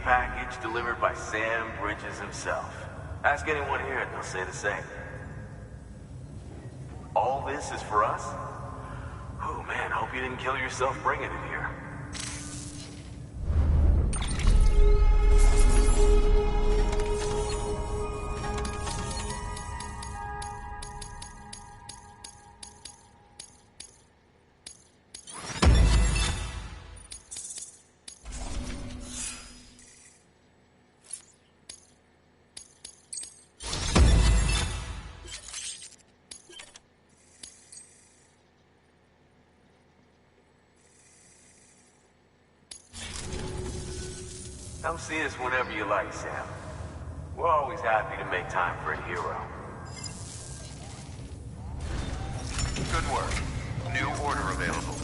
package delivered by Sam Bridges himself. Ask anyone here and they'll say the same. All this is for us? Oh man, hope you didn't kill yourself bringing it here. Come see us whenever you like, Sam. We're always happy to make time for a hero. Good work. New order available.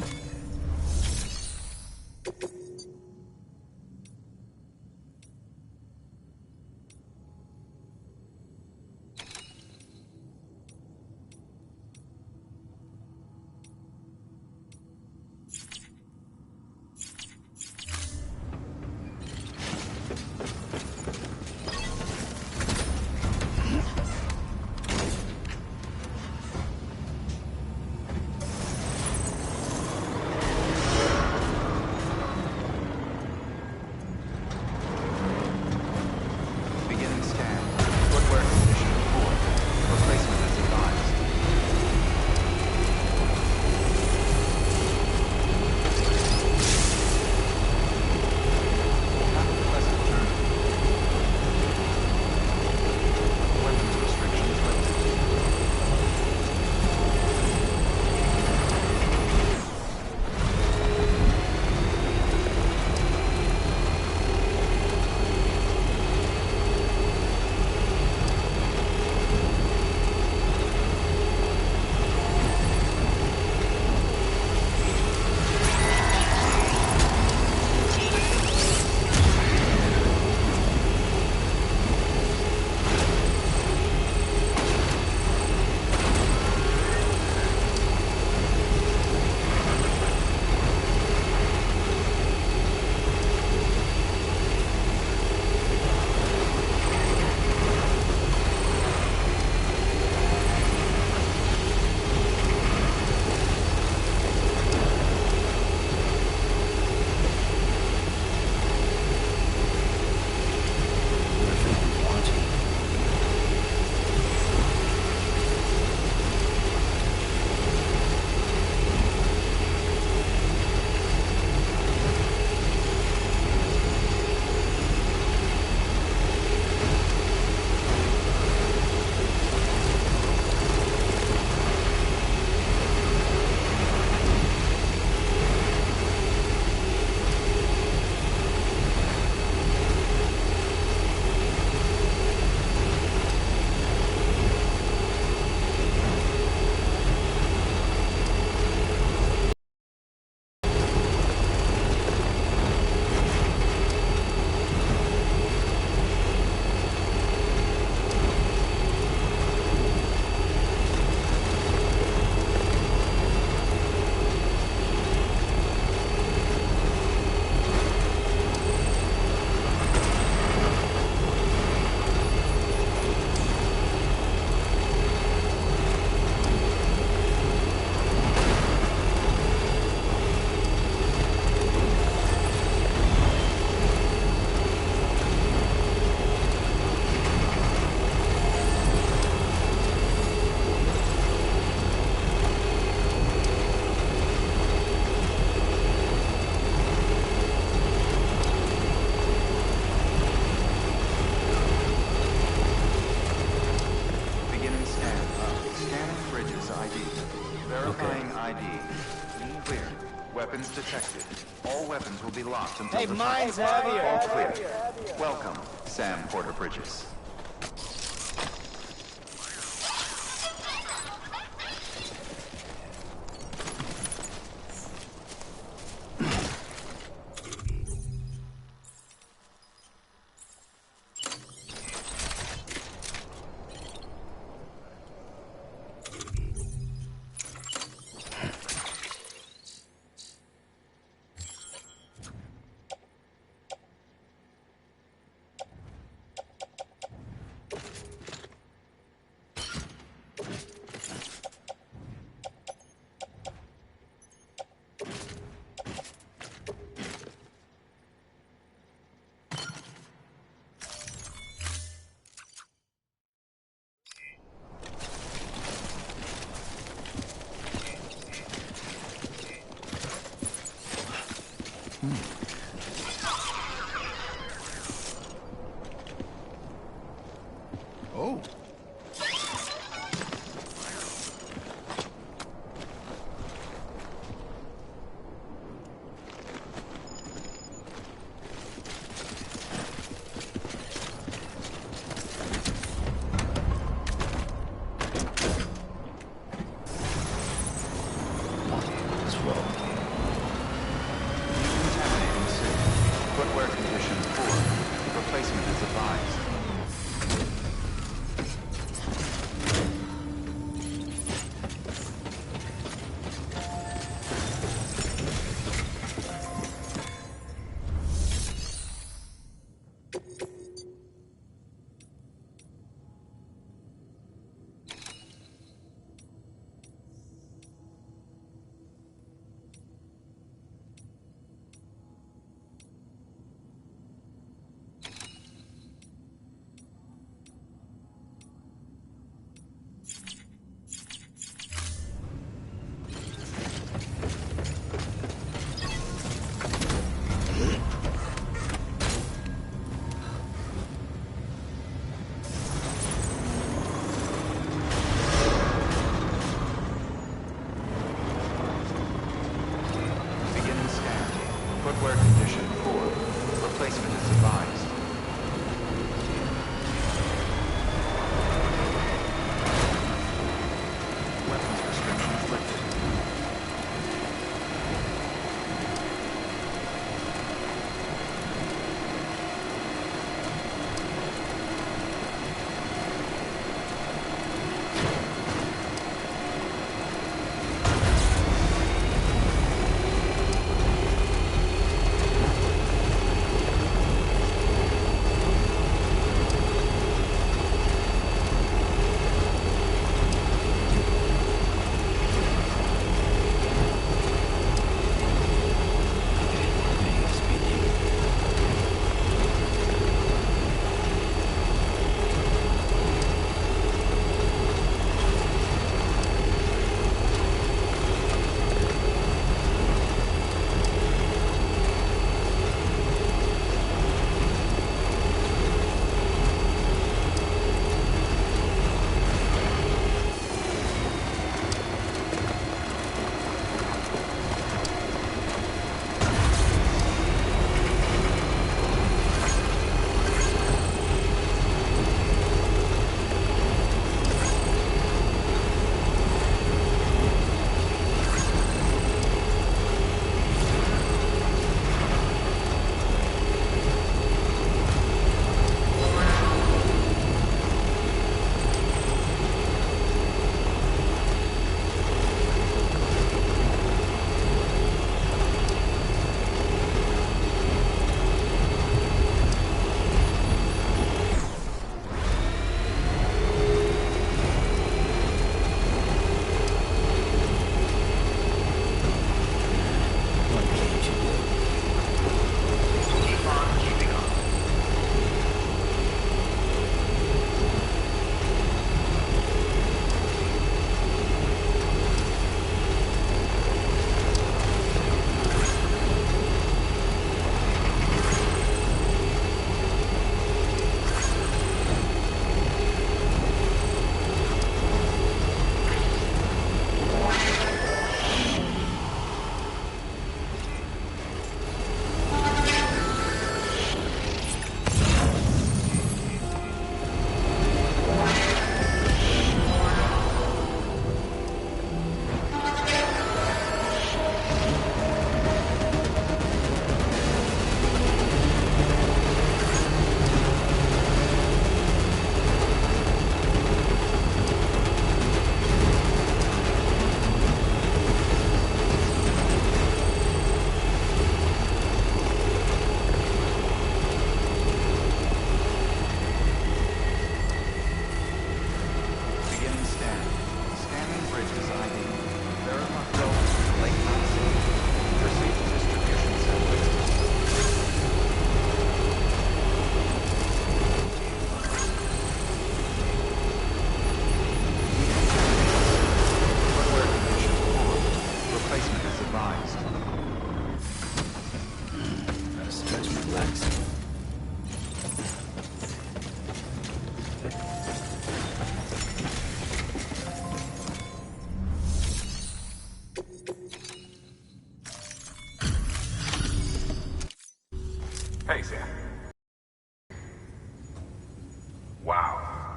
Weapons detected. All weapons will be locked until the mine's heavier. All clear. Welcome, Sam Porter Bridges. Move. Footwear condition poor. Replacement is advised.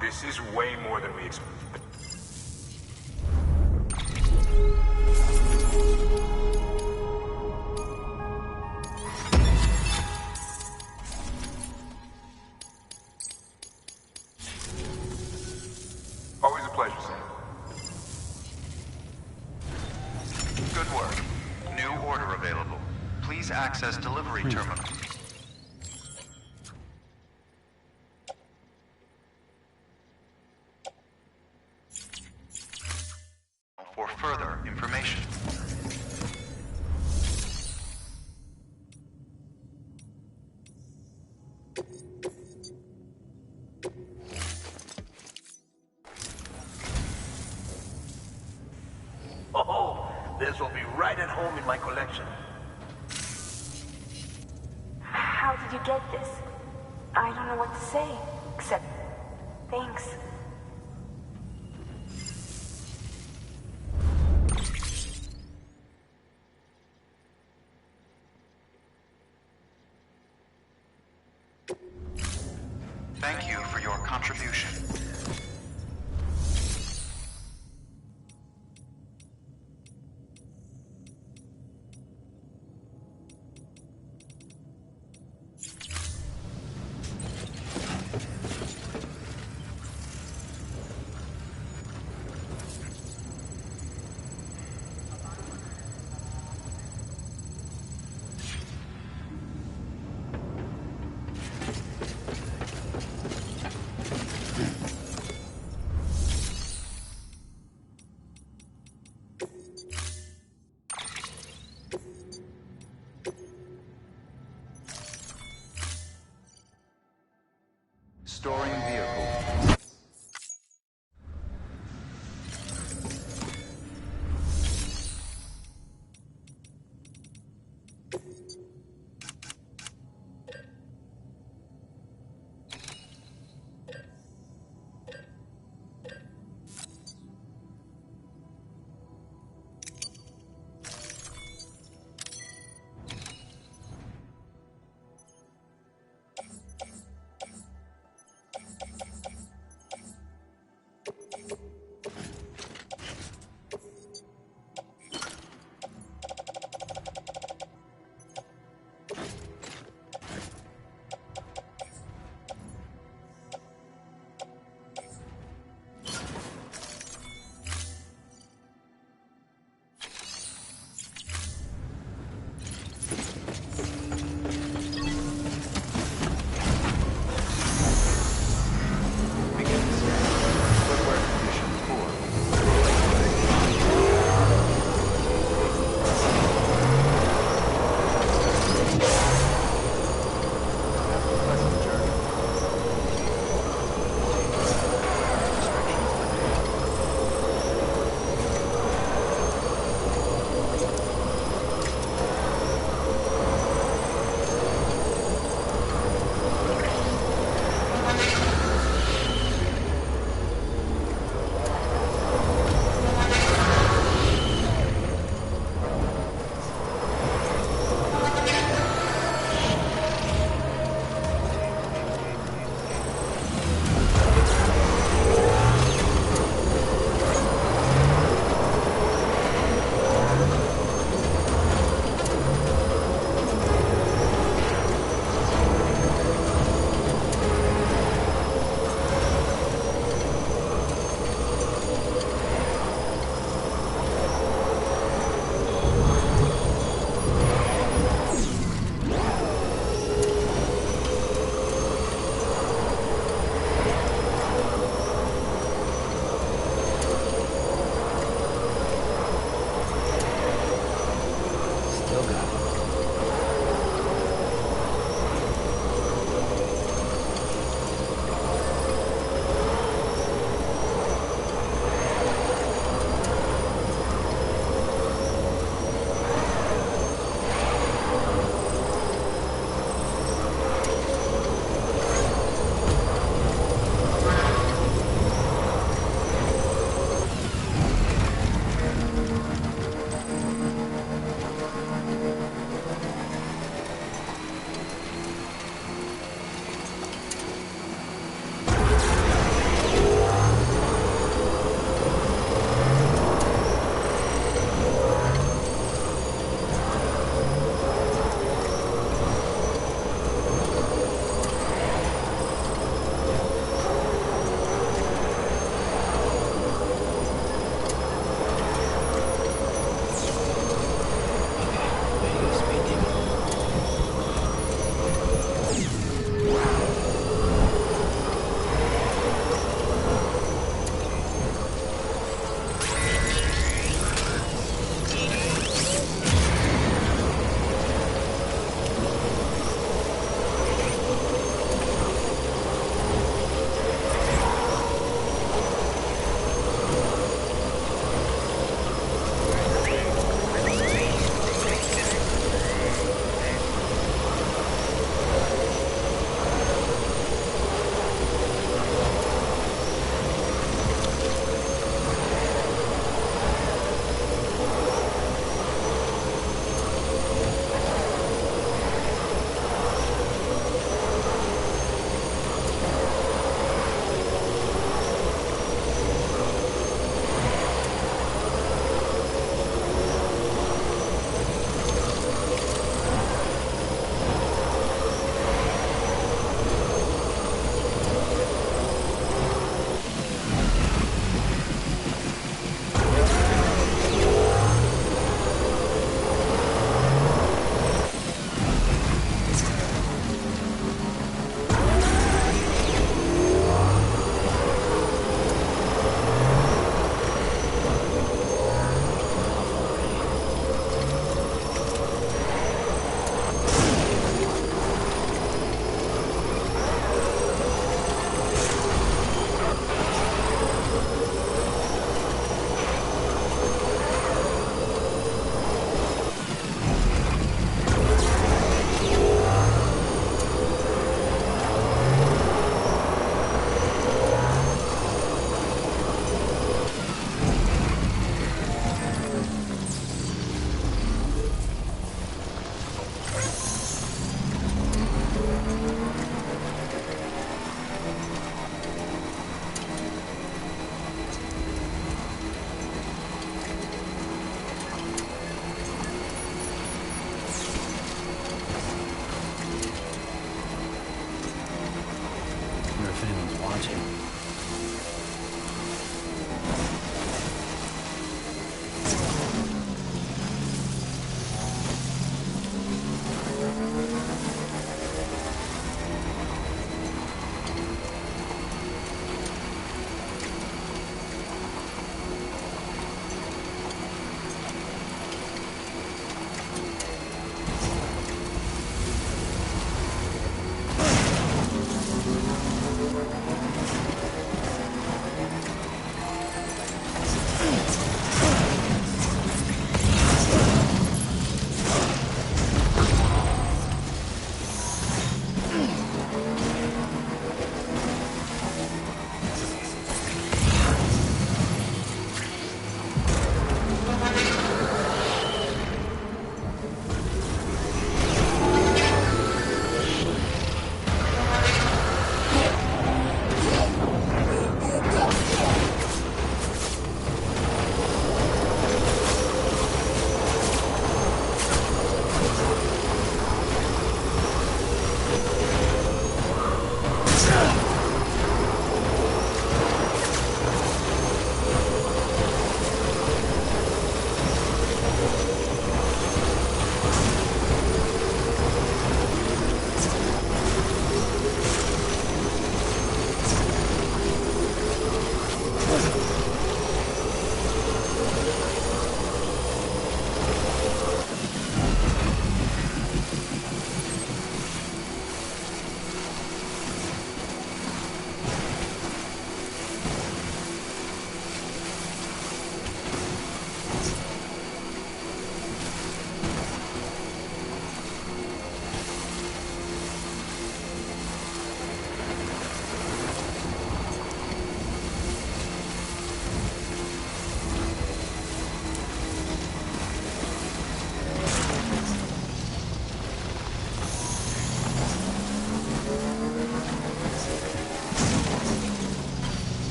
This is way more than we expected. Always a pleasure, Sam. Good work. New order available. Please access delivery terminal. For further information. Oh, this will be right at home in my collection. How did you get this? I don't know what to say, except thanks. Thank you for your contribution.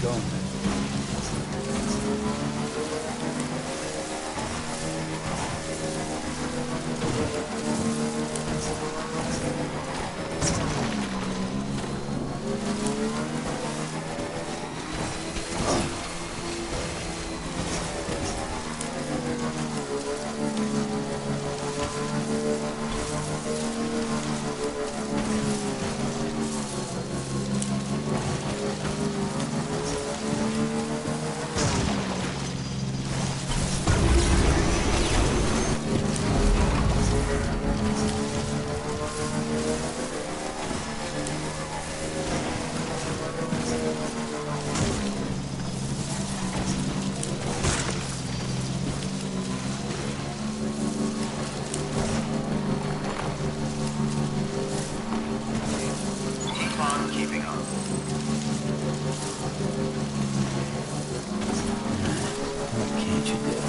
going. Keep on keeping on. What can't you do?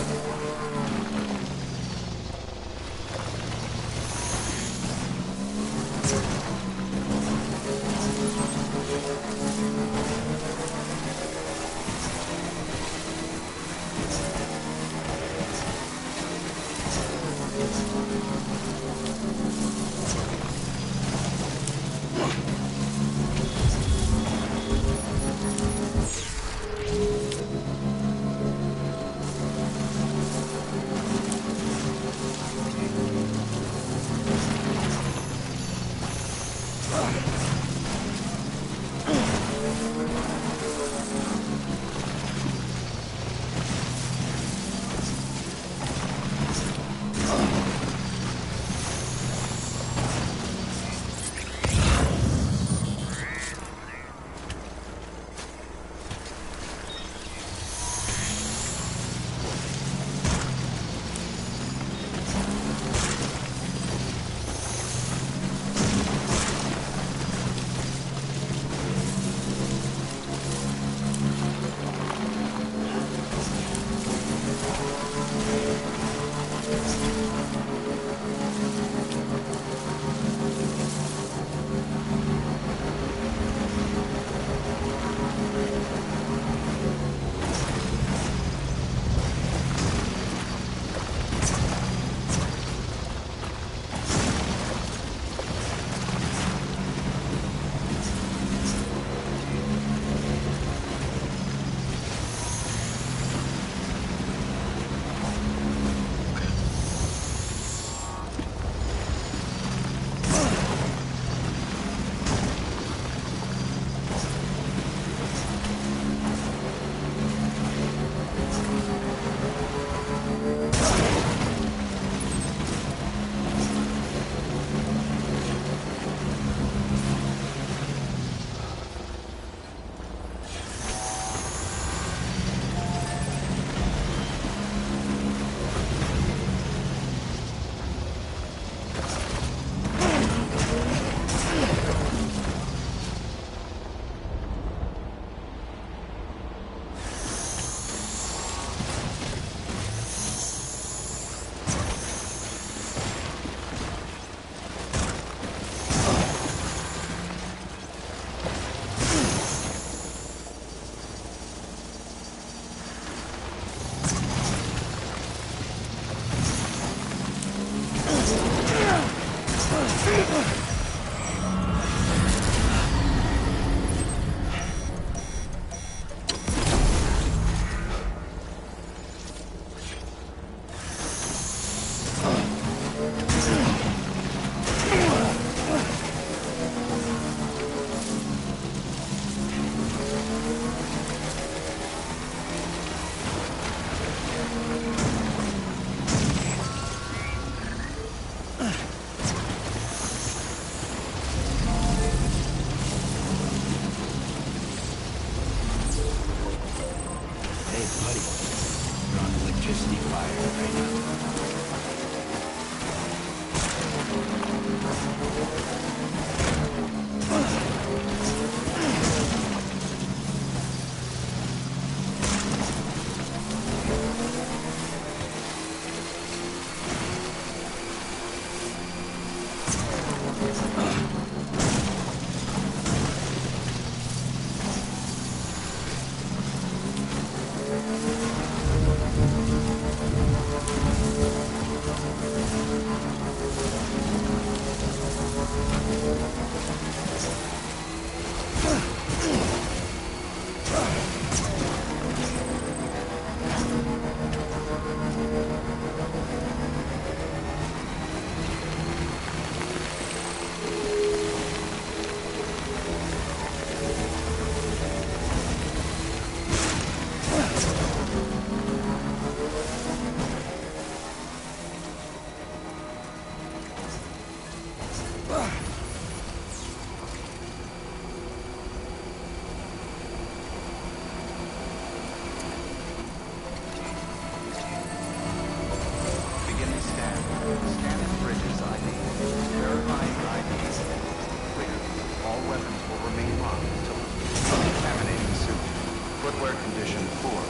Footwear condition poor.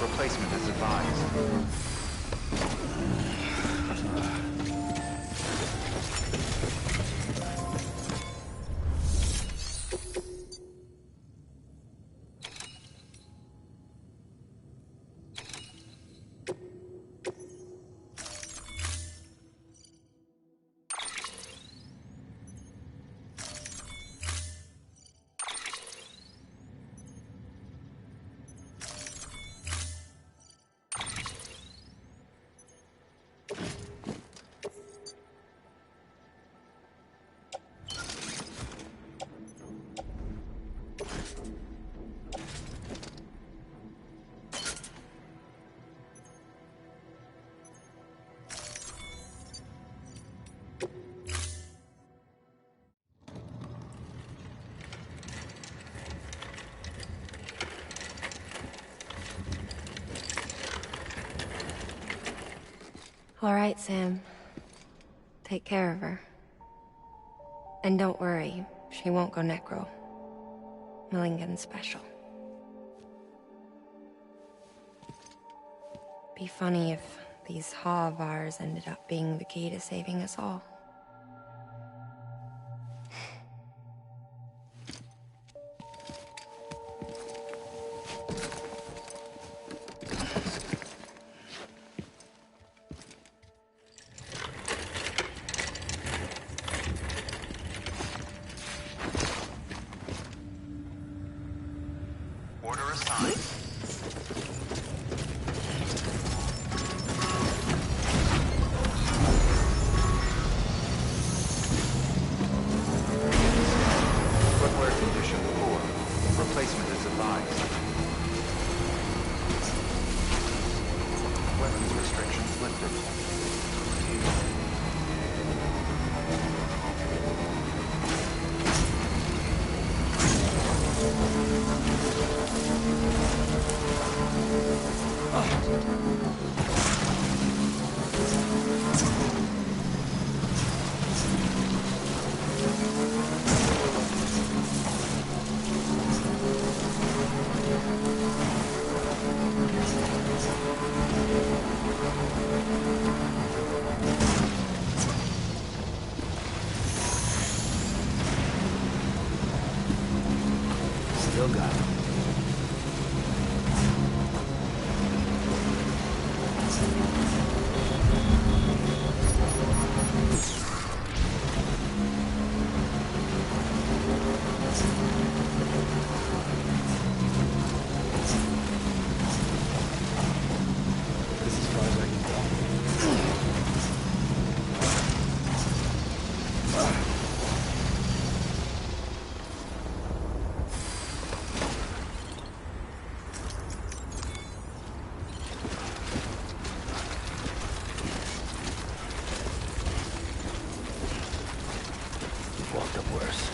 Replacement is advised. All right, Sam. Take care of her. And don't worry, she won't go necro. Millingen's special. Be funny if these Ha of ours ended up being the key to saving us all. Order assigned. Footwear condition poor. Replacement is advised. Weapons restrictions lifted. Still got it. This is as far as I can go. Walked up worse.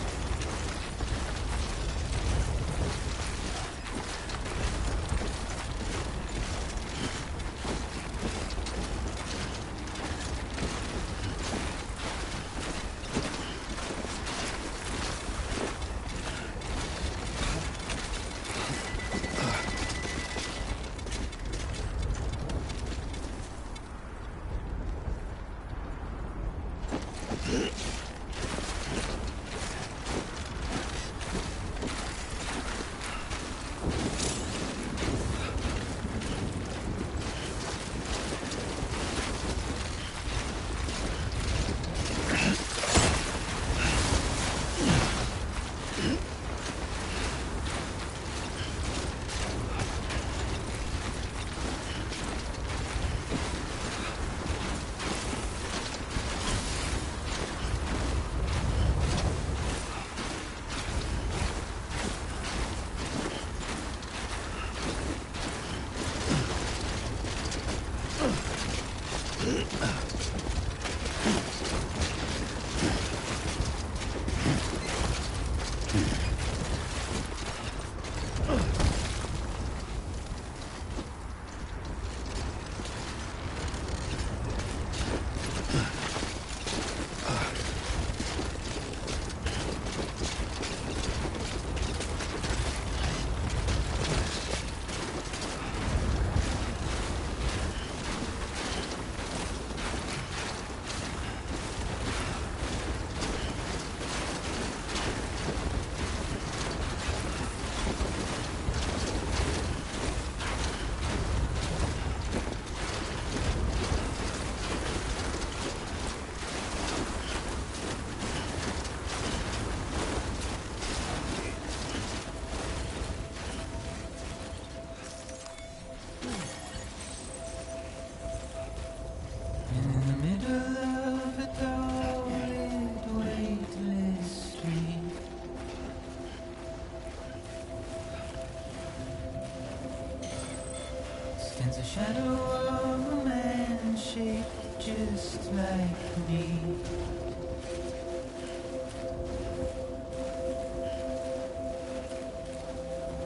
shadow of a man shaped just like me.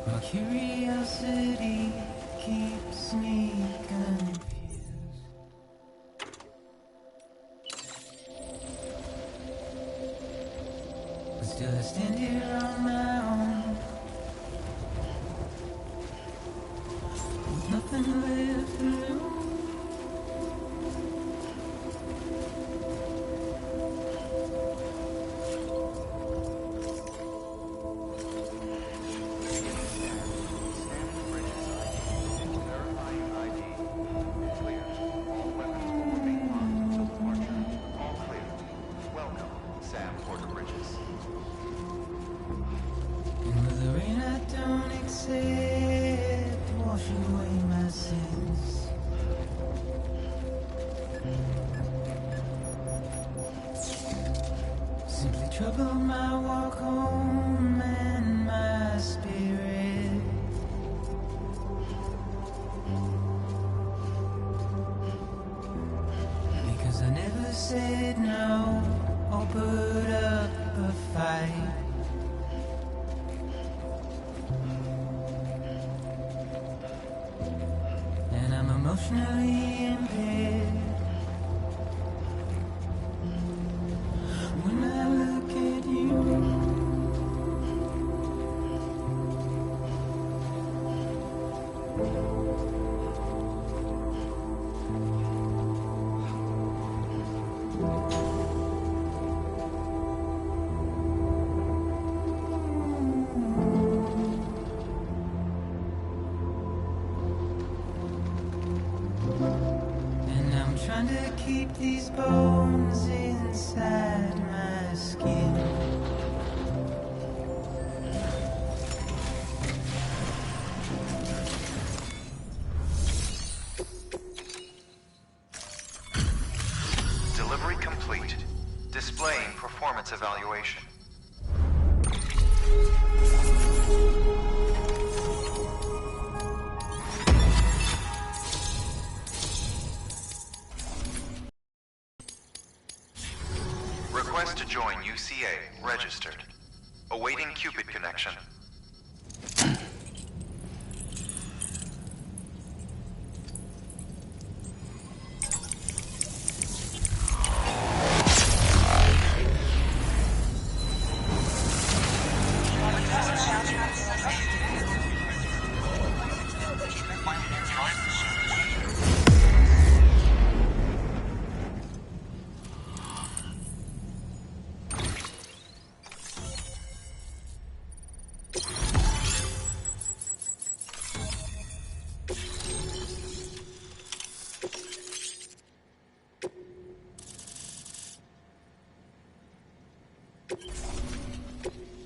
My curiosity keeps me confused. But still I stand here on my own, with nothing left to lose. Trouble my walk home and my spirit. Because I never said no or put up a fight. And I'm emotionally impaired. When I look at you, and I'm trying to keep these bones inside my skin. Delivery complete. Displaying performance evaluation. Request to join UCA. Registered. Awaiting Cupid connection.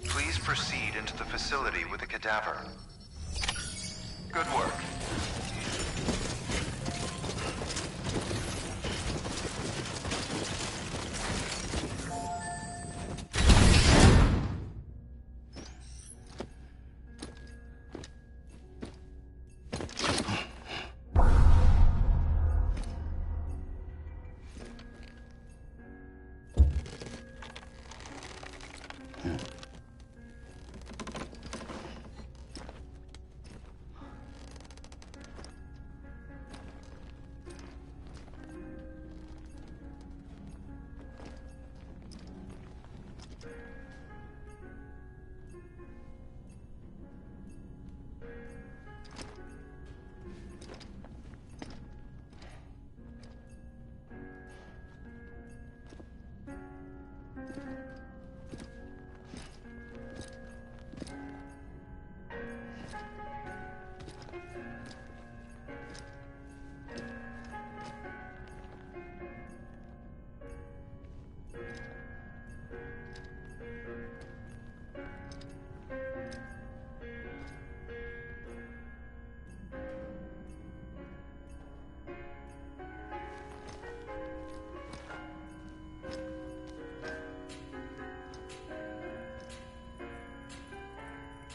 Please proceed into the facility with the cadaver. Good work.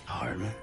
Hartman.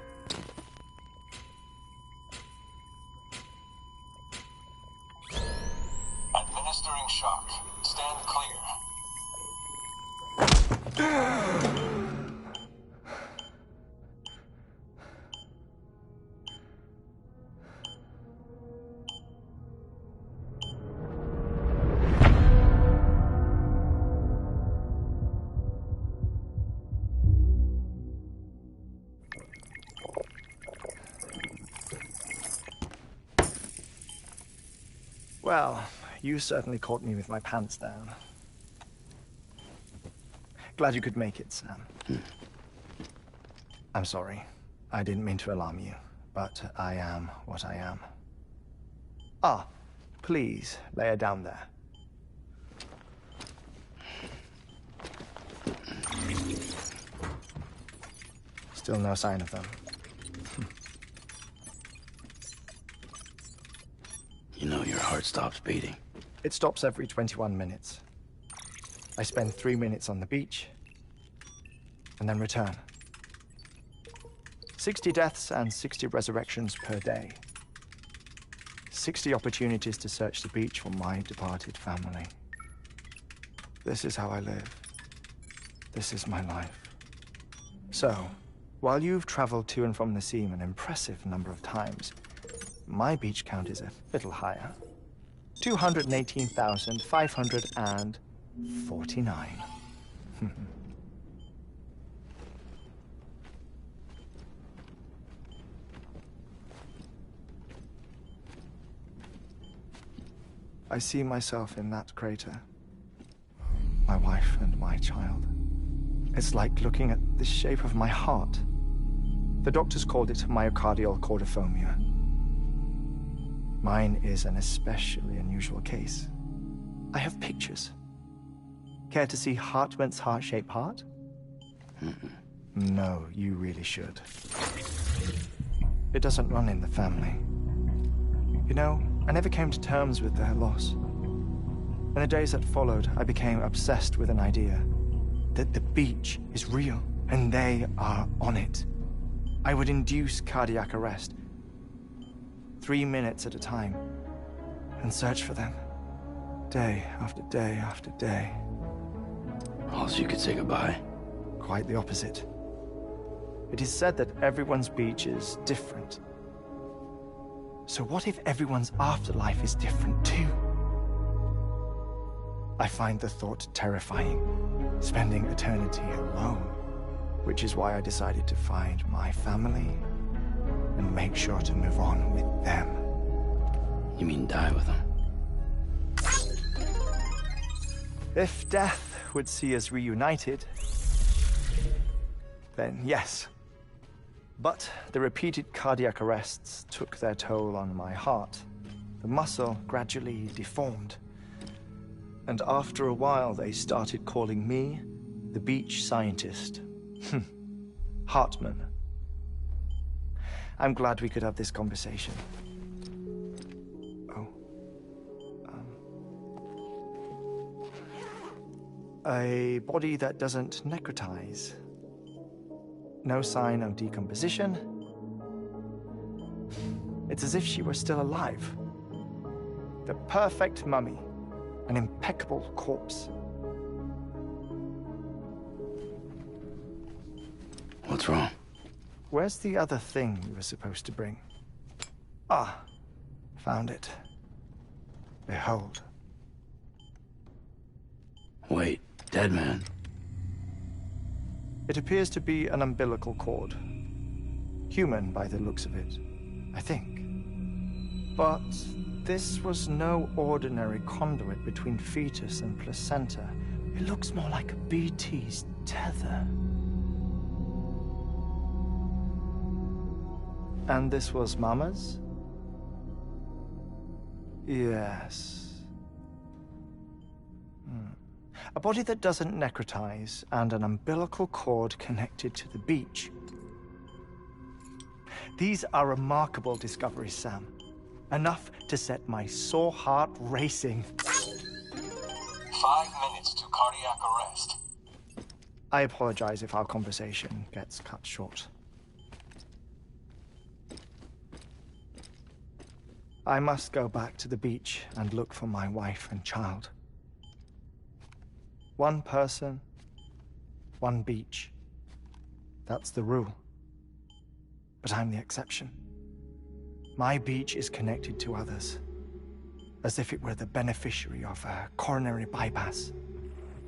Well, you certainly caught me with my pants down. Glad you could make it, Sam. I'm sorry. I didn't mean to alarm you, but I am what I am. Ah, please, lay her down there. Still no sign of them. You know your heart stops beating. It stops every 21 minutes. I spend 3 minutes on the beach, and then return. 60 deaths and 60 resurrections per day. 60 opportunities to search the beach for my departed family. This is how I live. This is my life. So, while you've traveled to and from the seam an impressive number of times, my beach count is a little higher. 218,549. I see myself in that crater. My wife and my child. It's like looking at the shape of my heart. The doctors called it myocardial cordiformia. Mine is an especially unusual case. I have pictures. Care to see Hartman's heart-shaped heart? No, you really should. It doesn't run in the family. You know, I never came to terms with their loss. In the days that followed, I became obsessed with an idea that the beach is real, and they are on it. I would induce cardiac arrest, 3 minutes at a time, and search for them, day after day after day. Also, you could say goodbye. Quite the opposite. It is said that everyone's beach is different. So what if everyone's afterlife is different too? I find the thought terrifying, spending eternity alone, which is why I decided to find my family and make sure to move on with them. You mean die with them? If death would see us reunited, then yes. But the repeated cardiac arrests took their toll on my heart. The muscle gradually deformed. And after a while, they started calling me the beach scientist. Hartman. I'm glad we could have this conversation. Oh. A body that doesn't necrotize. No sign of decomposition. It's as if she were still alive. The perfect mummy. An impeccable corpse. What's wrong? Where's the other thing you were supposed to bring? Ah, found it. Behold. Wait, dead man? It appears to be an umbilical cord. Human by the looks of it, I think. But this was no ordinary conduit between fetus and placenta. It looks more like a BT's tether. And this was Mama's? Yes. A body that doesn't necrotize and an umbilical cord connected to the beach. These are remarkable discoveries, Sam. Enough to set my sore heart racing. 5 minutes to cardiac arrest. I apologize if our conversation gets cut short. I must go back to the beach and look for my wife and child. One person, one beach. That's the rule. But I'm the exception. My beach is connected to others, as if it were the beneficiary of a coronary bypass.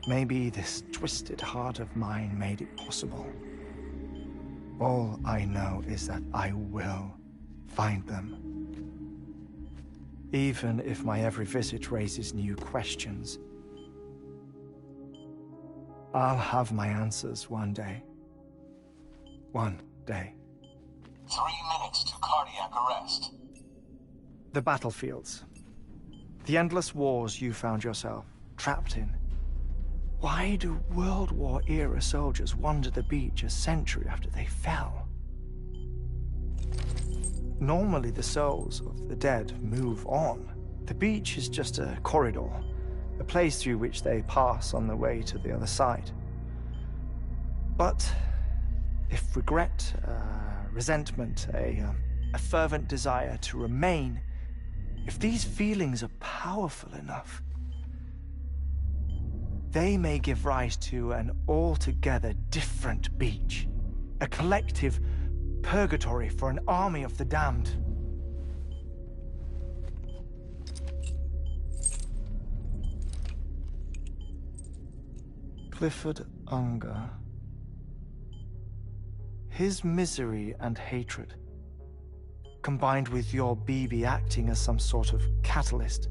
Maybe this twisted heart of mine made it possible. All I know is that I will find them. even if my every visit raises new questions. I'll have my answers one day. One day. 3 minutes to cardiac arrest. The battlefields. The endless wars you found yourself trapped in. Why do World War-era soldiers wander the beach a century after they fell? Normally the souls of the dead move on. The beach is just a corridor, a place through which they pass on the way to the other side. But if regret, resentment, a fervent desire to remain, if these feelings are powerful enough, they may give rise to an altogether different beach, a collective purgatory for an army of the damned. Clifford Unger. His misery and hatred, combined with your BB acting as some sort of catalyst,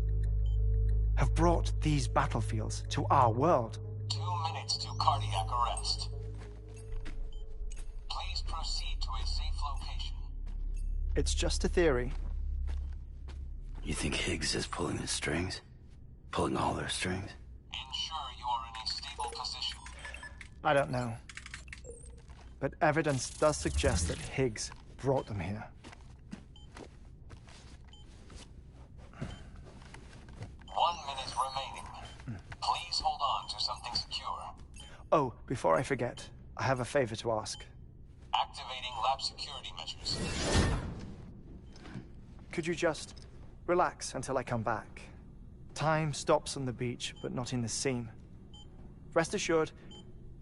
have brought these battlefields to our world. 2 minutes to cardiac arrest. Please proceed to a safe location. It's just a theory. You think Higgs is pulling the strings? Pulling all their strings? Ensure you are in a stable position. I don't know. But evidence does suggest that Higgs brought them here. 1 minute remaining. Please hold on to something secure. Oh, before I forget, I have a favor to ask. Activating lab security measures. Could you just relax until I come back? Time stops on the beach, but not in the scene. Rest assured,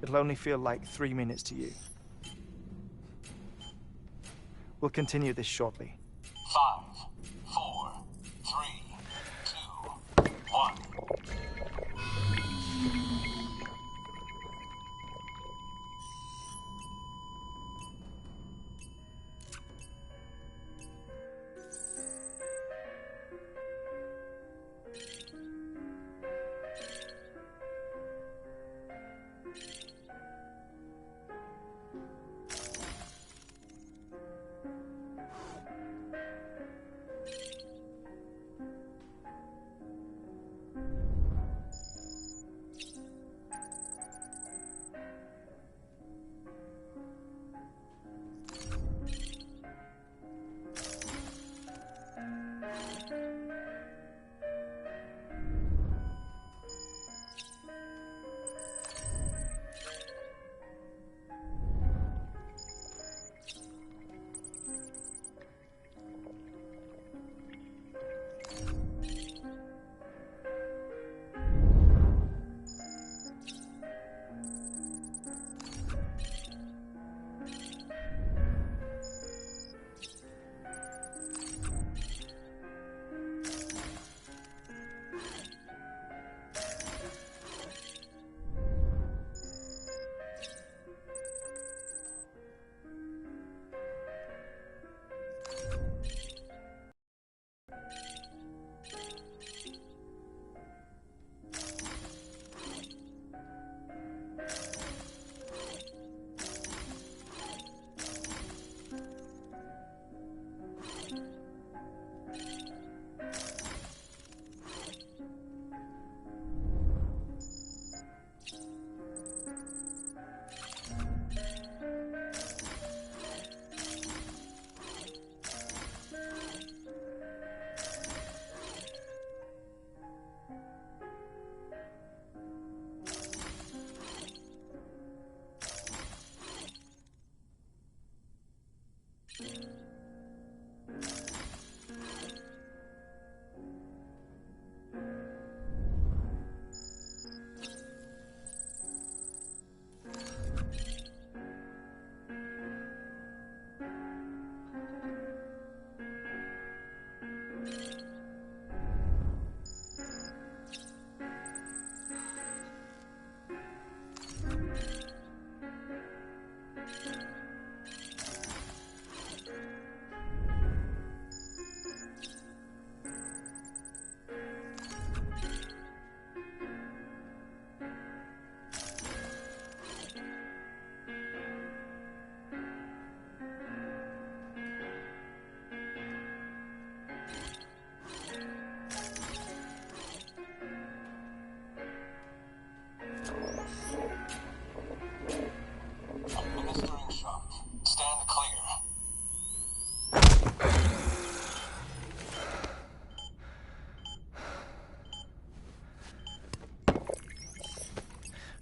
it'll only feel like 3 minutes to you. We'll continue this shortly. 5, 4, 3, 2, 1.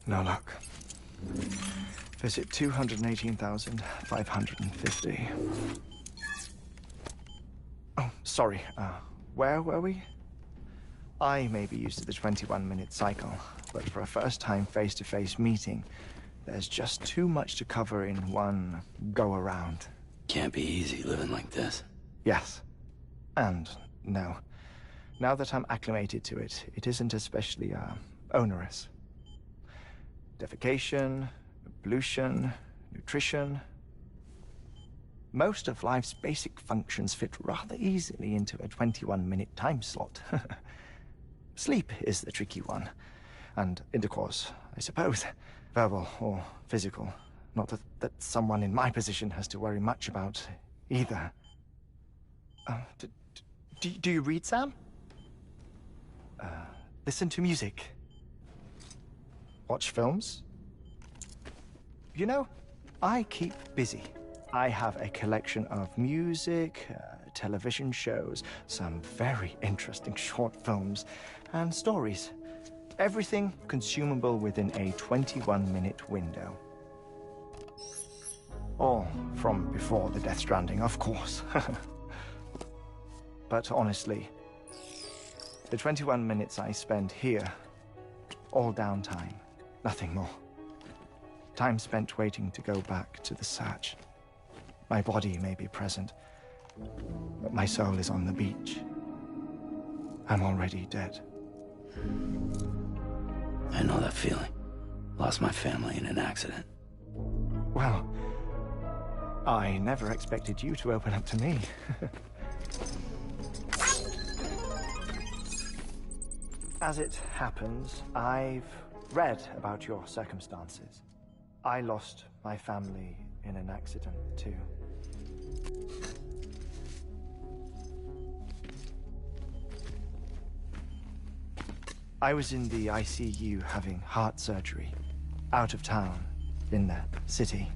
No luck. Visit 218,550. Oh, sorry. Where were we? I may be used to the 21-minute cycle, but for a first-time face-to-face meeting, there's just too much to cover in one go-around. Can't be easy living like this. Yes. And no. Now that I'm acclimated to it, it isn't especially, onerous. Defecation, pollution, nutrition. Most of life's basic functions fit rather easily into a 21-minute time slot. Sleep is the tricky one. And intercourse, I suppose. Verbal or physical. Not that someone in my position has to worry much about either. Do you read, Sam? Listen to music. Watch films? You know, I keep busy. I have a collection of music, television shows, some very interesting short films, and stories. Everything consumable within a 21-minute window. All from before the Death Stranding, of course. But honestly, the 21 minutes I spend here, all downtime, nothing more. Time spent waiting to go back to the search. My body may be present, but my soul is on the beach. I'm already dead. I know that feeling. Lost my family in an accident. Well, I never expected you to open up to me. As it happens, I've read about your circumstances. I lost my family in an accident, too. I was in the ICU having heart surgery, out of town, in the city.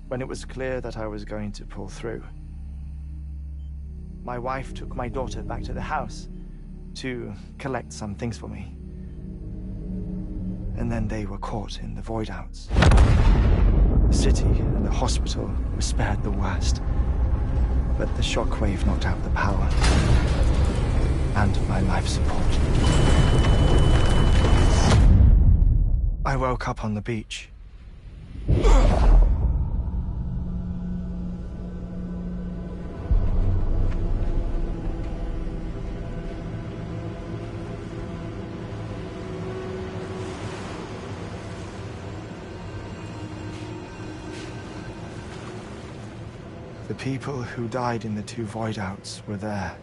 When it was clear that I was going to pull through, my wife took my daughter back to the house to collect some things for me. And then they were caught in the void-outs. The city and the hospital were spared the worst, but the shockwave knocked out the power and my life support. I woke up on the beach. The people who died in the two void-outs were there.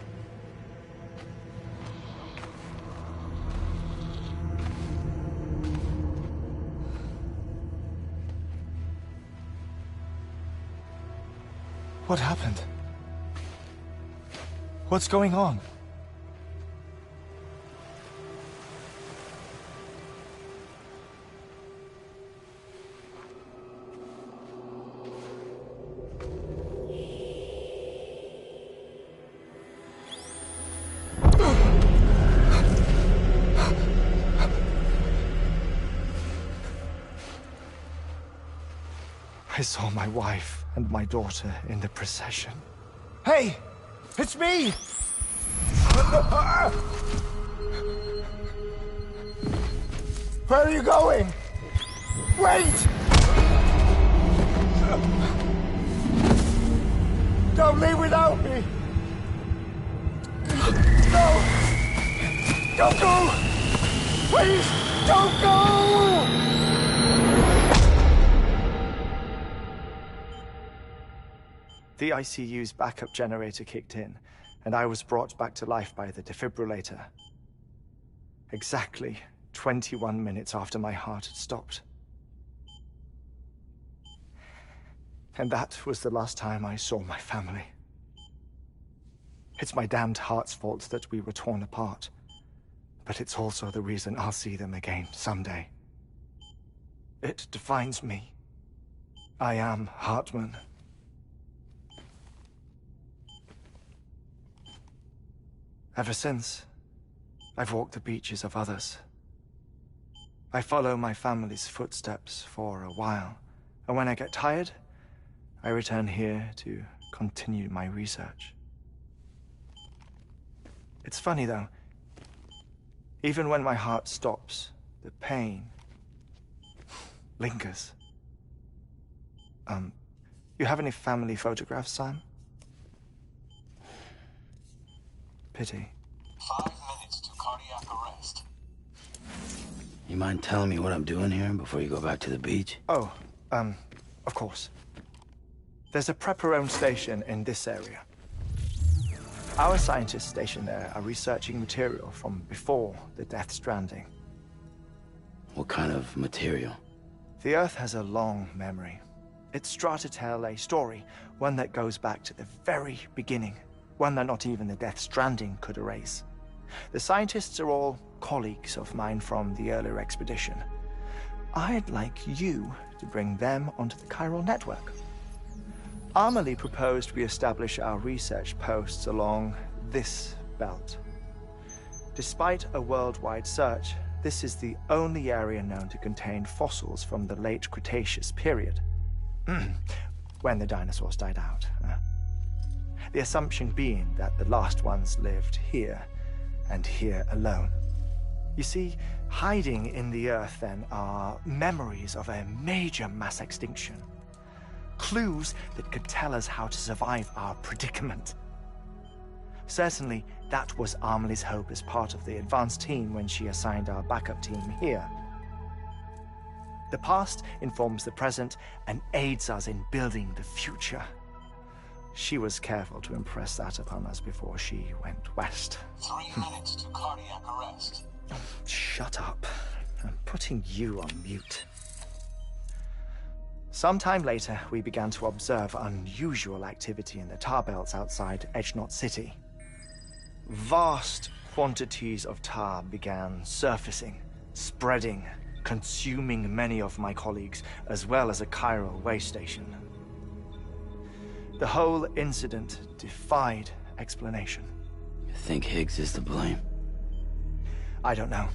What happened? What's going on? I saw my wife and my daughter in the procession. Hey! It's me! Where are you going? Wait! Don't leave without me! No! Don't go! Please, don't go! The ICU's backup generator kicked in, and I was brought back to life by the defibrillator. Exactly 21 minutes after my heart had stopped. And that was the last time I saw my family. It's my damned heart's fault that we were torn apart, but it's also the reason I'll see them again someday. It defines me. I am Hartman. Ever since, I've walked the beaches of others I follow my family's footsteps for a while, and when I get tired, I return here to continue my research. It's funny though, even when my heart stops, the pain lingers. You have any family photographs, Sam? Pity. 5 minutes to cardiac arrest. You mind telling me what I'm doing here before you go back to the beach? Oh, of course. There's a Prepper-owned station in this area. Our scientists stationed there are researching material from before the Death Stranding. What kind of material? The Earth has a long memory. It's trying to tell a story, one that goes back to the very beginning, one that not even the Death Stranding could erase. The scientists are all colleagues of mine from the earlier expedition. I'd like you to bring them onto the chiral network. Amelie proposed we establish our research posts along this belt. Despite a worldwide search, this is the only area known to contain fossils from the late Cretaceous period, when the dinosaurs died out. The assumption being that the last ones lived here, and here alone. You see, hiding in the Earth, then, are memories of a major mass extinction. Clues that could tell us how to survive our predicament. Certainly, that was Amelie's hope as part of the advanced team when she assigned our backup team here. The past informs the present and aids us in building the future. She was careful to impress that upon us before she went west. 3 minutes to cardiac arrest. Shut up. I'm putting you on mute. Sometime later, we began to observe unusual activity in the tar belts outside Edge-Knot City. Vast quantities of tar began surfacing, spreading, consuming many of my colleagues, as well as a chiral way station. The whole incident defied explanation. You think Higgs is to blame? I don't know,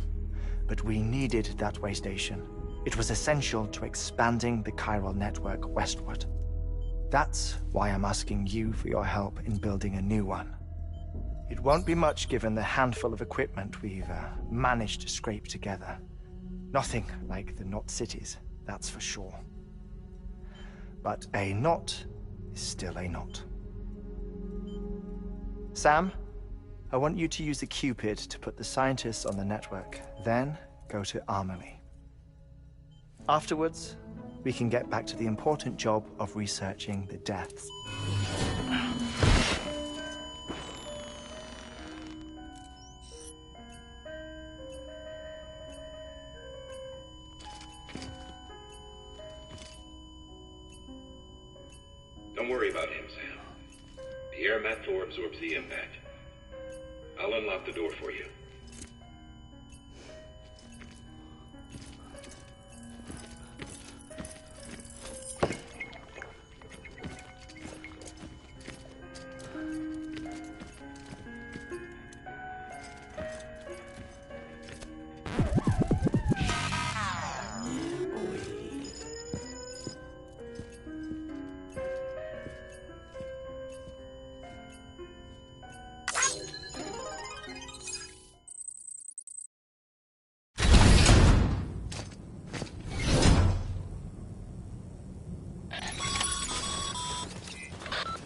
but we needed that way station. It was essential to expanding the chiral network westward. That's why I'm asking you for your help in building a new one. It won't be much given the handful of equipment we've managed to scrape together. Nothing like the Knot cities, that's for sure. But a knot is still a knot. Sam, I want you to use the Cupid to put the scientists on the network, then go to Amelie. Afterwards, we can get back to the important job of researching the deaths. Don't worry about him, Sam. The air mat floor absorbs the impact. I'll unlock the door for you.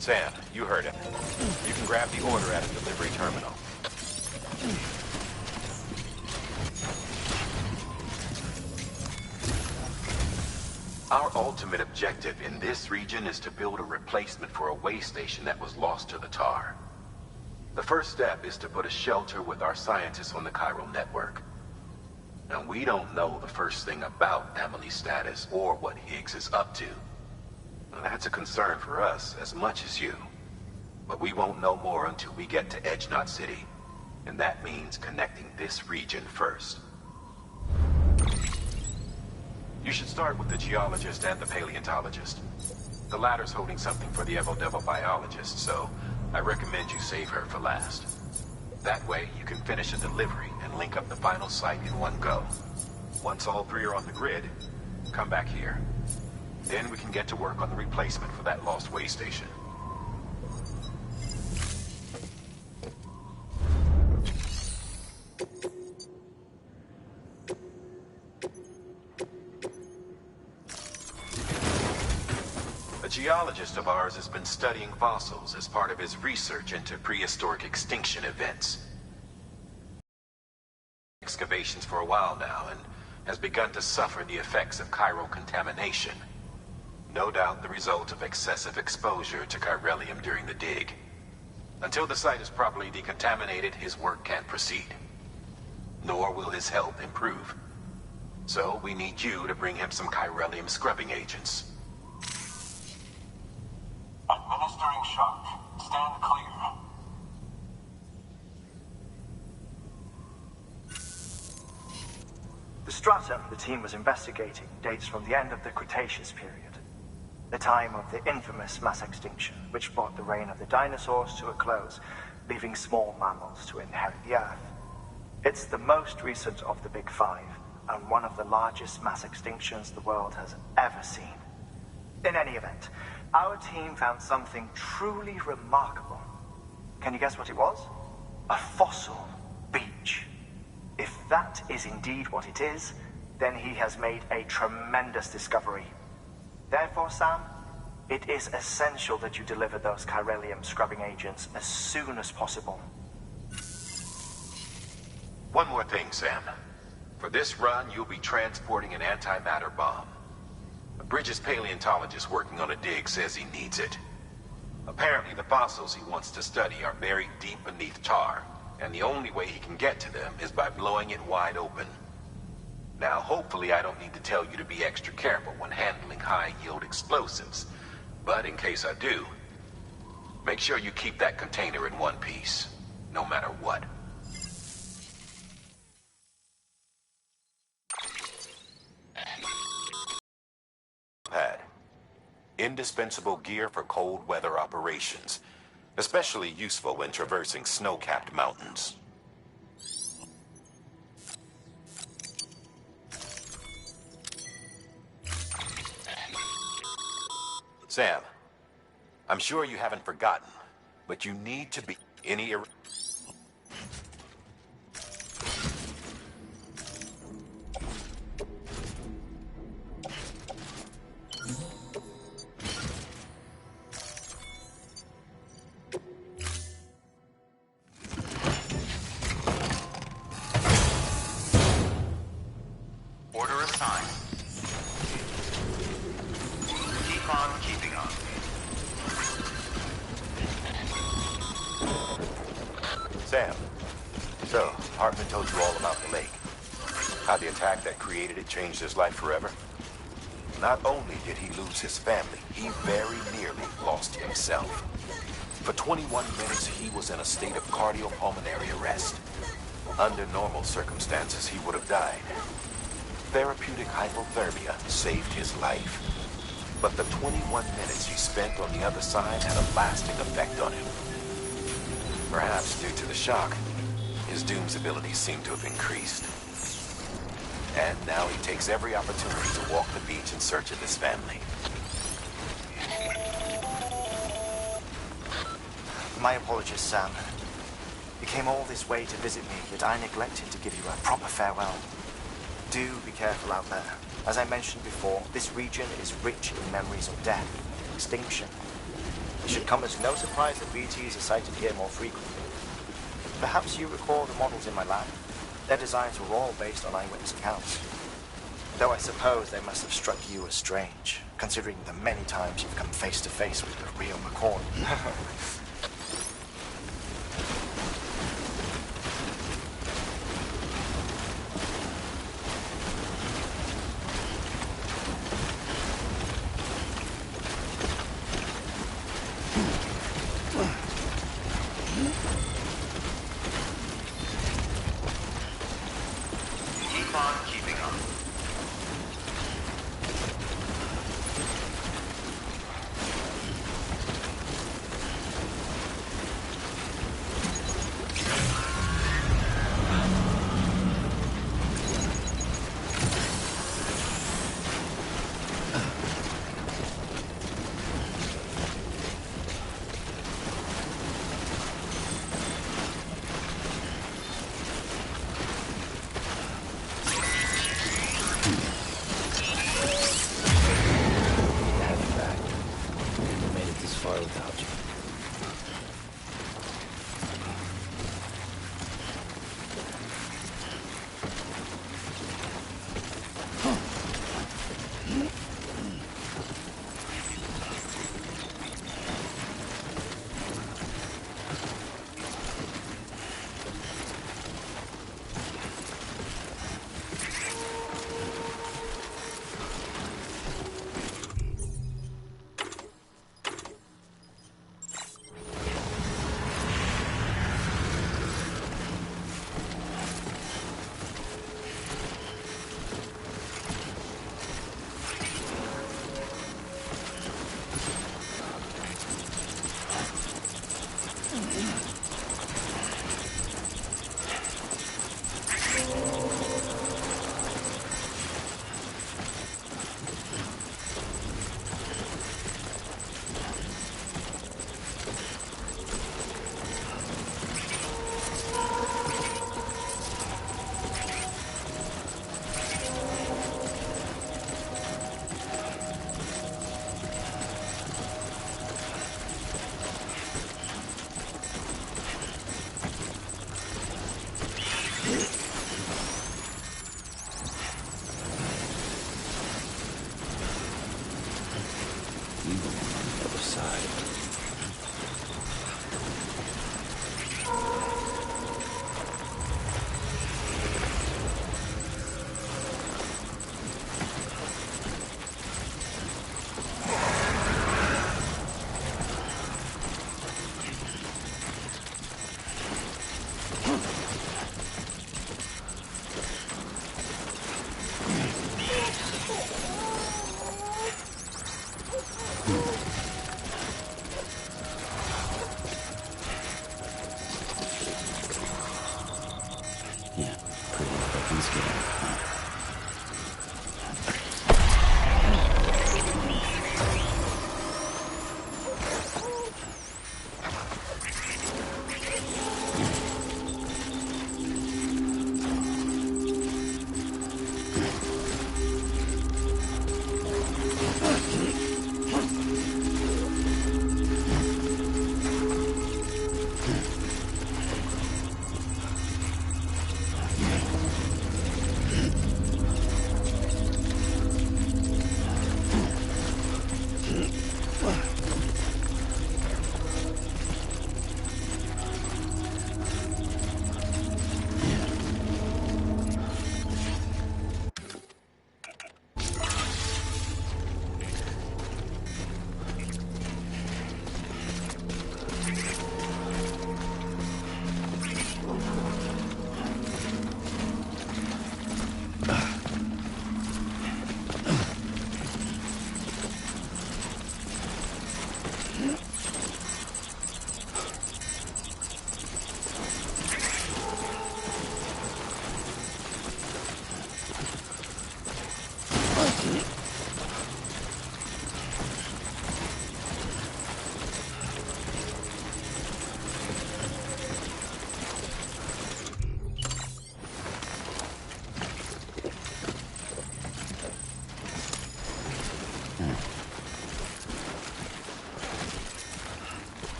Sam, you heard him. You can grab the order at a delivery terminal. Our ultimate objective in this region is to build a replacement for a way station that was lost to the tar. The first step is to put a shelter with our scientists on the chiral network. Now, we don't know the first thing about Amelie's status or what Higgs is up to. Now, that's a concern for us as much as you. But we won't know more until we get to Edge-Knot City. And that means connecting this region first. You should start with the geologist and the paleontologist. The latter's holding something for the Evo-Devo biologist, so I recommend you save her for last. That way, you can finish a delivery and link up the final site in one go. Once all three are on the grid, come back here. Then we can get to work on the replacement for that lost way station. A geologist of ours has been studying fossils as part of his research into prehistoric extinction events. Excavations for a while now and has begun to suffer the effects of chiral contamination. No doubt the result of excessive exposure to chiralium during the dig. Until the site is properly decontaminated, his work can't proceed. Nor will his health improve. So we need you to bring him some chiralium scrubbing agents. Administering shock. Stand clear. The stratum the team was investigating dates from the end of the Cretaceous period, the time of the infamous mass extinction, which brought the reign of the dinosaurs to a close, leaving small mammals to inherit the Earth. It's the most recent of the Big Five, and one of the largest mass extinctions the world has ever seen. In any event, our team found something truly remarkable. Can you guess what it was? A fossil beach. If that is indeed what it is, then he has made a tremendous discovery. Therefore, Sam, it is essential that you deliver those chiralium scrubbing agents as soon as possible. One more thing, Sam. For this run, you'll be transporting an antimatter bomb. A Bridges paleontologist working on a dig says he needs it. Apparently, the fossils he wants to study are buried deep beneath tar, and the only way he can get to them is by blowing it wide open. Now, hopefully I don't need to tell you to be extra careful when handling high-yield explosives, but in case I do, make sure you keep that container in one piece, no matter what. Pad. Indispensable gear for cold weather operations, especially useful when traversing snow-capped mountains. Sam, I'm sure you haven't forgotten, but you need to be any... Order assigned. Keep on keeping on. Sam, so, Hartman told you all about the lake. How the attack that created it changed his life forever? Not only did he lose his family, he very nearly lost himself. For 21 minutes, he was in a state of cardiopulmonary arrest. Under normal circumstances, he would have died. Therapeutic hypothermia saved his life. But the 21 minutes he spent on the other side had a lasting effect on him. Perhaps due to the shock, his Doom's abilities seem to have increased. And now he takes every opportunity to walk the beach in search of his family. My apologies, Sam. You came all this way to visit me, yet I neglected to give you a proper farewell. Do be careful out there. As I mentioned before, this region is rich in memories of death, extinction. It should come as no surprise that BTs are sighted here more frequently. Perhaps you recall the models in my lab. Their designs were all based on eyewitness accounts. Though I suppose they must have struck you as strange, considering the many times you've come face to face with the real McCoy. Keep on keeping on. Other side.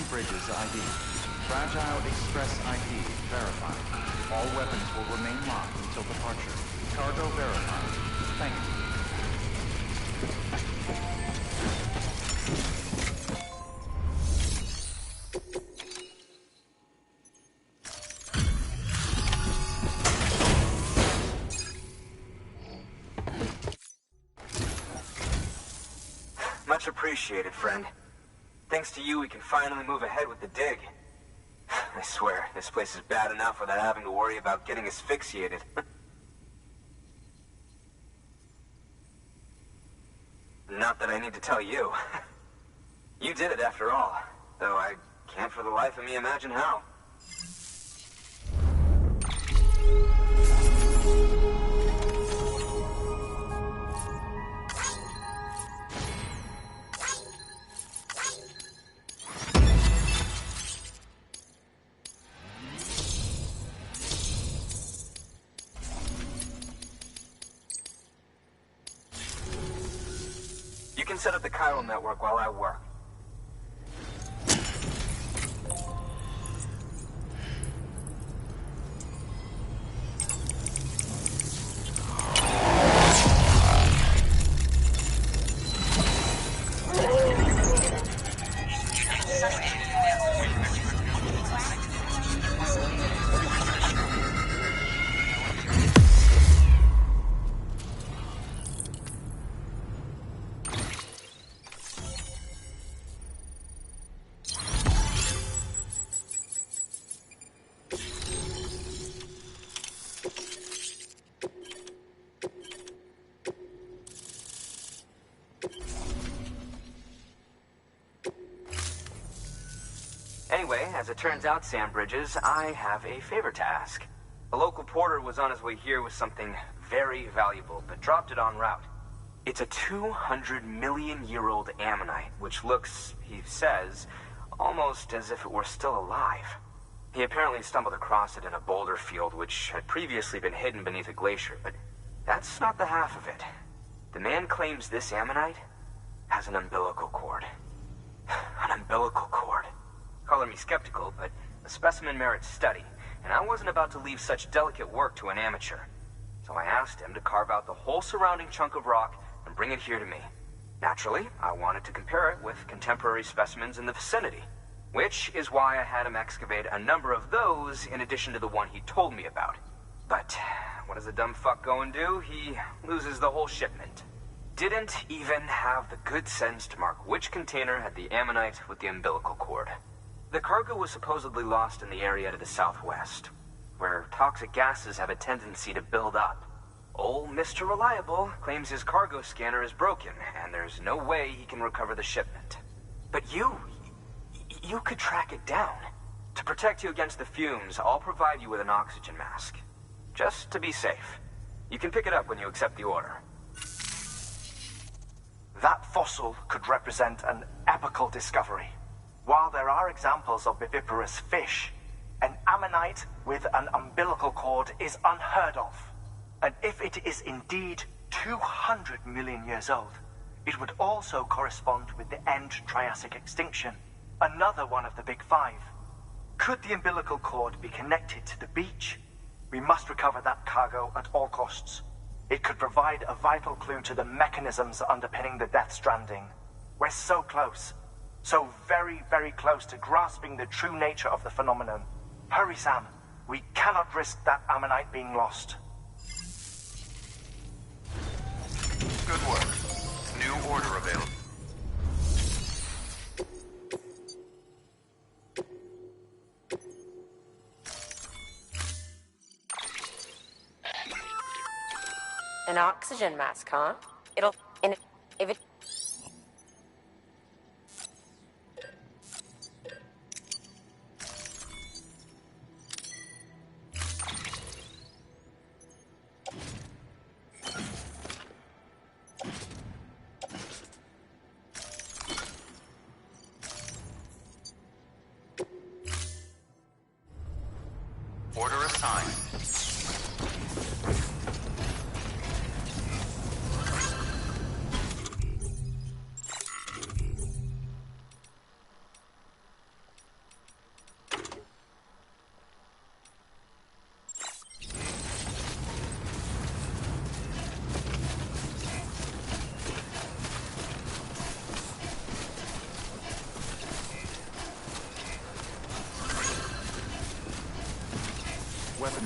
Bridges ID. Fragile Express ID verified. All weapons will remain locked until departure. Cargo verified. Thank you. Much appreciated, friend. Thanks to you, we can finally move ahead with the dig. I swear, this place is bad enough without having to worry about getting asphyxiated. Not that I need to tell you. You did it after all, though I can't for the life of me imagine how. You can set up the chiral network while I work. Anyway, as it turns out, Sam Bridges, I have a favor to ask. A local porter was on his way here with something very valuable, but dropped it en route. It's a 200-million-year-old ammonite, which looks, he says, almost as if it were still alive. He apparently stumbled across it in a boulder field which had previously been hidden beneath a glacier, but that's not the half of it. The man claims this ammonite has an umbilical cord. An umbilical cord. Color me skeptical, but the specimen merits study, and I wasn't about to leave such delicate work to an amateur. So I asked him to carve out the whole surrounding chunk of rock and bring it here to me. Naturally, I wanted to compare it with contemporary specimens in the vicinity, which is why I had him excavate a number of those in addition to the one he told me about. But what does the dumb fuck go and do? He loses the whole shipment. Didn't even have the good sense to mark which container had the ammonite with the umbilical cord. The cargo was supposedly lost in the area to the southwest, where toxic gases have a tendency to build up. Old Mr. Reliable claims his cargo scanner is broken, and there's no way he can recover the shipment. But you could track it down. To protect you against the fumes, I'll provide you with an oxygen mask. Just to be safe. You can pick it up when you accept the order. That fossil could represent an epochal discovery. While there are examples of viviparous fish, an ammonite with an umbilical cord is unheard of. And if it is indeed 200 million years old, it would also correspond with the end Triassic extinction, another one of the big five. Could the umbilical cord be connected to the beach? We must recover that cargo at all costs. It could provide a vital clue to the mechanisms underpinning the Death Stranding. We're so close. So very, very close to grasping the true nature of the phenomenon. Hurry, Sam. We cannot risk that ammonite being lost. Good work. New order available. An oxygen mask, huh? If it... Order assigned.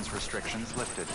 weapons restrictions lifted.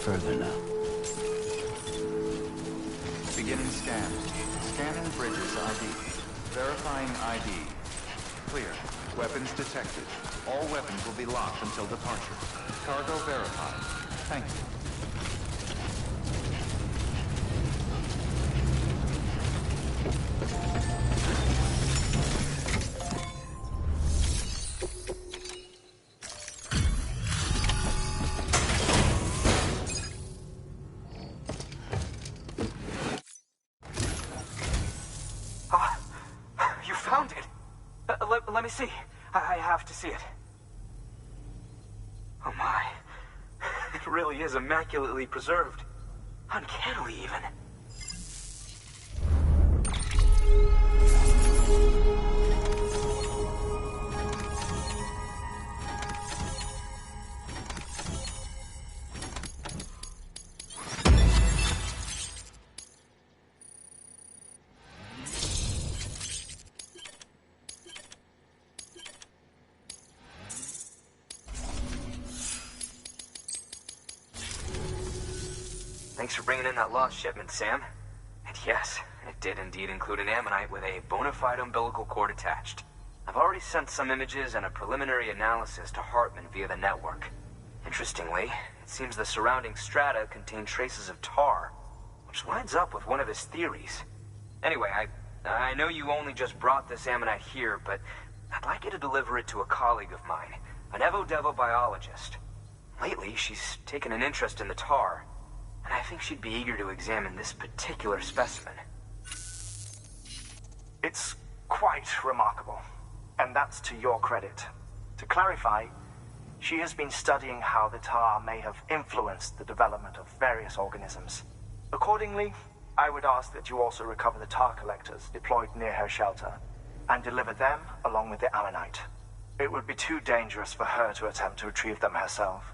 Further now. Beginning scan. Scanning bridges ID. Verifying ID. Clear. Weapons detected. All weapons will be locked until departure. Cargo verified. Thank you. Let me see. I have to see it. Oh my. It really is immaculately preserved. Uncannily even. Thanks for bringing in that lost shipment, Sam. And yes, it did indeed include an ammonite with a bona fide umbilical cord attached. I've already sent some images and a preliminary analysis to Hartman via the network. Interestingly, it seems the surrounding strata contain traces of tar, which lines up with one of his theories. Anyway, I know you only just brought this ammonite here, but I'd like you to deliver it to a colleague of mine, an Evo Devo biologist. Lately, she's taken an interest in the tar, and I think she'd be eager to examine this particular specimen. It's quite remarkable, and that's to your credit. To clarify, she has been studying how the tar may have influenced the development of various organisms. Accordingly, I would ask that you also recover the tar collectors deployed near her shelter, and deliver them along with the ammonite. It would be too dangerous for her to attempt to retrieve them herself,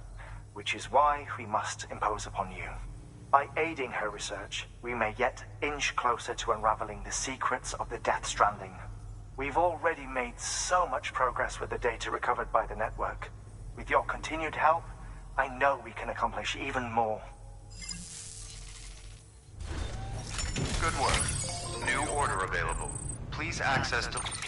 which is why we must impose upon you. By aiding her research, we may yet inch closer to unraveling the secrets of the Death Stranding. We've already made so much progress with the data recovered by the network. With your continued help, I know we can accomplish even more. Good work. New order available. Please access to...